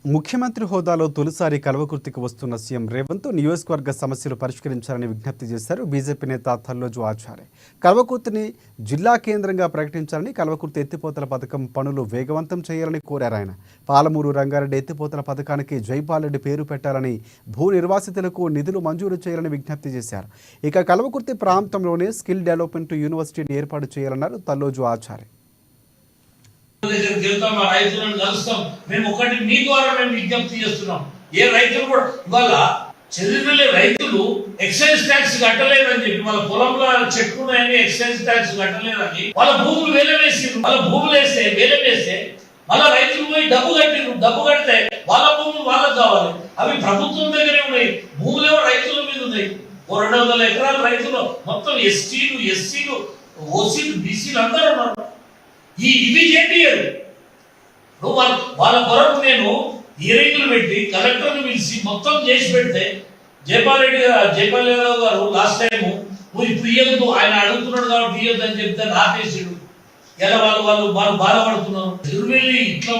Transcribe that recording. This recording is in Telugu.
ముఖ్యమంత్రి హోదాలో తొలిసారి కల్వకుర్తికి వస్తున్న సీఎం రేవంత్ నియోజకవర్గ సమస్యలు పరిష్కరించాలని విజ్ఞప్తి చేశారు బీజేపీ నేత తల్లోజు ఆచార్య. కల్వకుర్తిని జిల్లా కేంద్రంగా ప్రకటించాలని, కల్వకుర్తి ఎత్తిపోతల పథకం పనులు వేగవంతం చేయాలని కోరారు ఆయన. పాలమూరు రంగారెడ్డి ఎత్తిపోతల పథకానికి జైపాల్ రెడ్డి పేరు పెట్టాలని, భూ నిర్వాసితులకు నిధులు మంజూరు చేయాలని విజ్ఞప్తి చేశారు. ఇక కల్వకుర్తి ప్రాంతంలోనే స్కిల్ డెవలప్మెంట్ యూనివర్సిటీని ఏర్పాటు చేయాలన్నారు తల్లోజు ఆచార్య. రైతులను కలుస్తాం. మేము ఒకటి మీ ద్వారా మేము విజ్ఞప్తి చేస్తున్నాం. ఏ రైతులు కూడా ఇవాళ చదివిన రైతులు ఎక్సైజ్ ట్యాక్స్ కట్టలేదని చెప్పి, వాళ్ళ పొలంలో చెట్టుకున్నాయని ఎక్సైజ్ ట్యాక్స్ కట్టలేదని వాళ్ళ భూములు వేలం వేసిరు. వాళ్ళ భూములు వేస్తే వేలం వేస్తే మళ్ళా రైతులు పోయి డబ్బు కట్టిరు. డబ్బు కడితే వాళ్ళ భూములు వాళ్ళకి కావాలి. అవి ప్రభుత్వం దగ్గరే ఉన్నాయి. భూములేమో రైతుల మీద ఉన్నాయి. 200 ఎకరాల రైతులు మొత్తం ఎస్టీలు, ఎస్సీలు, ఓసీలు, బీసీలు అందరూ ఉన్నారు. ఇవి చేయండి. వాళ్ళ కొరకు నేను హియరింగ్లు పెట్టి కలెక్టర్ని పిలిచి మొత్తం చేసి పెడితే జైపాల్ యాదవ్ గారు లాస్ట్ టైం నువ్వు ఇప్పుడు ఇయ్యద్దు, ఆయన అడుగుతున్నాడు కాబట్టి ఇయ్యొద్దు అని చెప్తే ఆపేసాడు. ఇలా వాళ్ళు బాధపడుతున్నారు. ఇట్లా